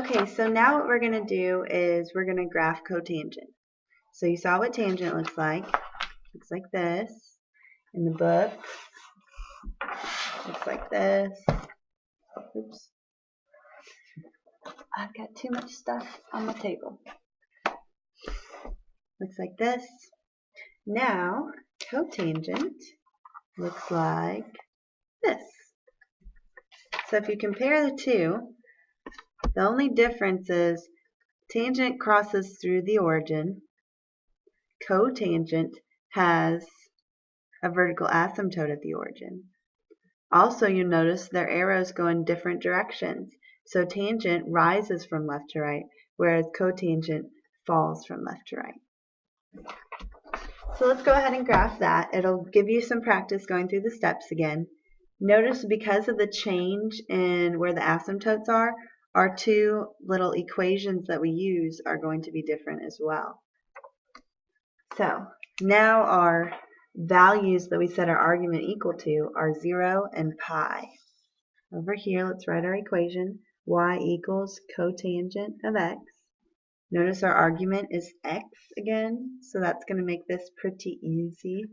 Okay, so now what we're going to do is we're going to graph cotangent. So you saw what tangent looks like. Looks like this. In the book, looks like this. Oops. I've got too much stuff on the table. Looks like this. Now, cotangent looks like this. So if you compare the two, the only difference is tangent crosses through the origin. Cotangent has a vertical asymptote at the origin. Also, you notice their arrows go in different directions. So tangent rises from left to right, whereas cotangent falls from left to right. So let's go ahead and graph that. It'll give you some practice going through the steps again. Notice because of the change in where the asymptotes are, our two little equations that we use are going to be different as well. So now our values that we set our argument equal to are 0 and pi. Over here, let's write our equation. Y equals cotangent of x. Notice our argument is x again, so that's going to make this pretty easy.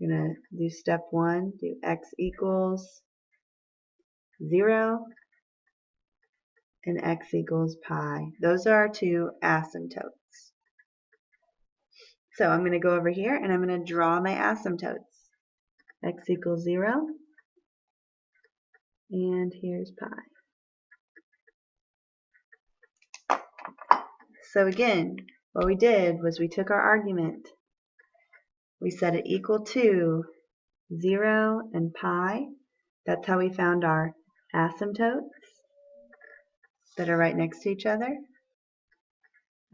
We're going to do step 1, do x equals 0 and x equals pi. Those are our two asymptotes. So I'm going to go over here and I'm going to draw my asymptotes. X equals 0 and here's pi. So again, what we did was we took our argument, we set it equal to 0 and pi. That's how we found our asymptotes that are right next to each other.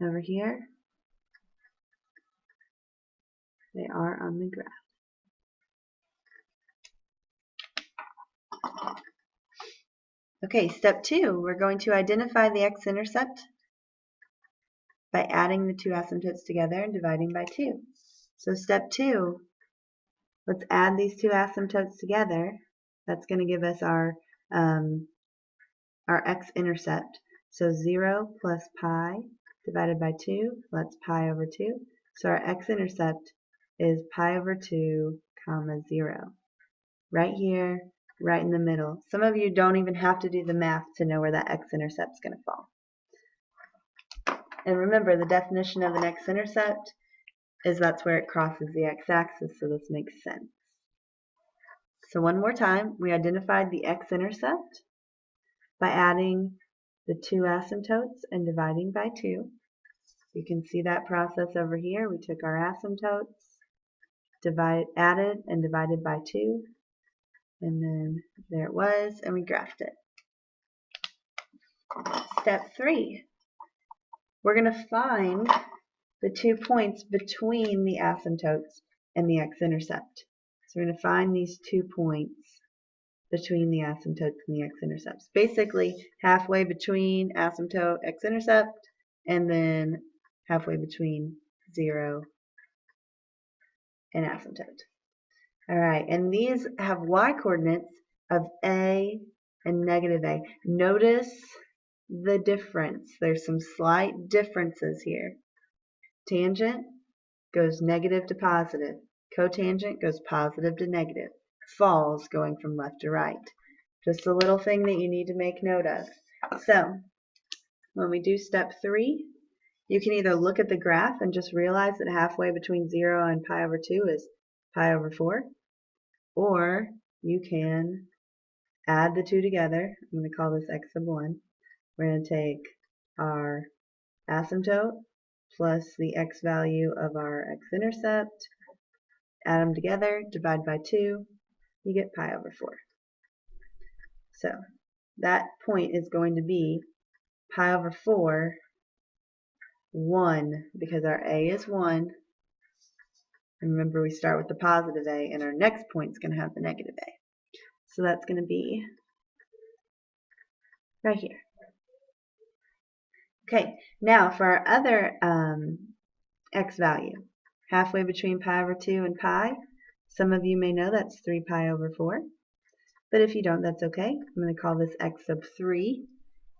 Over here, they are on the graph. Okay, step 2, we're going to identify the x-intercept by adding the two asymptotes together and dividing by 2. So step 2, let's add these two asymptotes together. That's going to give us our x-intercept. So 0 plus pi divided by 2, that's pi over 2. So our x-intercept is pi over 2, comma 0. Right here, right in the middle. Some of you don't even have to do the math to know where that x-intercept is going to fall. And remember, the definition of an x-intercept is that's where it crosses the x-axis, so this makes sense. So one more time, we identified the x-intercept by adding the two asymptotes and dividing by 2. You can see that process over here. We took our asymptotes, added and divided by 2, and then there it was, and we graphed it. Step 3. We're going to find the 2 points between the asymptotes and the x-intercept. So we're going to find these 2 points between the asymptotes and the x-intercepts. Basically, halfway between asymptote, x-intercept, and then halfway between 0 and asymptote. Alright, and these have y-coordinates of a and negative a. Notice the difference. There's some slight differences here. Tangent goes negative to positive. Cotangent goes positive to negative. Falls going from left to right. Just a little thing that you need to make note of. So, when we do step 3, you can either look at the graph and just realize that halfway between 0 and pi over 2 is pi over 4. Or you can add the two together. I'm going to call this x sub 1. We're going to take our asymptote plus the x value of our x-intercept, add them together, divide by 2, you get pi over 4. So that point is going to be pi over 4, 1, because our a is 1. And remember, we start with the positive a, and our next point is going to have the negative a. So that's going to be right here. Okay, now for our other x value, halfway between pi over 2 and pi, some of you may know that's 3 pi over 4. But if you don't, that's okay. I'm going to call this x sub 3.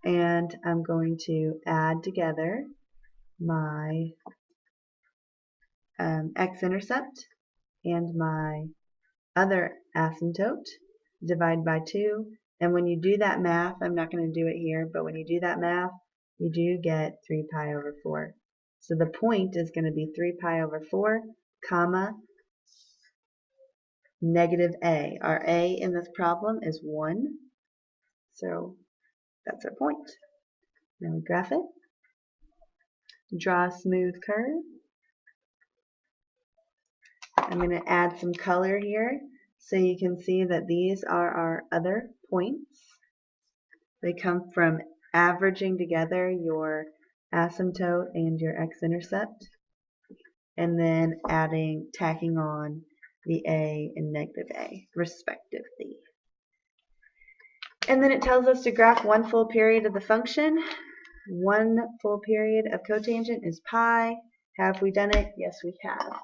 and I'm going to add together my x-intercept and my other asymptote, divide by 2, and when you do that math, I'm not going to do it here, but when you do that math, you do get 3 pi over 4. So the point is going to be 3 pi over 4, comma, negative a. Our a in this problem is 1, so that's our point. Now we graph it. Draw a smooth curve. I'm going to add some color here so you can see that these are our other points. They come from averaging together your asymptote and your x-intercept, and then tacking on the a and negative a, respectively. And then it tells us to graph one full period of the function. One full period of cotangent is pi. Have we done it? Yes, we have.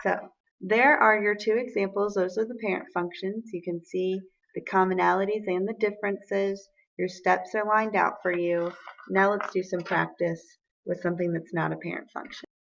So there are your 2 examples. Those are the parent functions. You can see the commonalities and the differences. Your steps are lined out for you. Now let's do some practice with something that's not a parent function.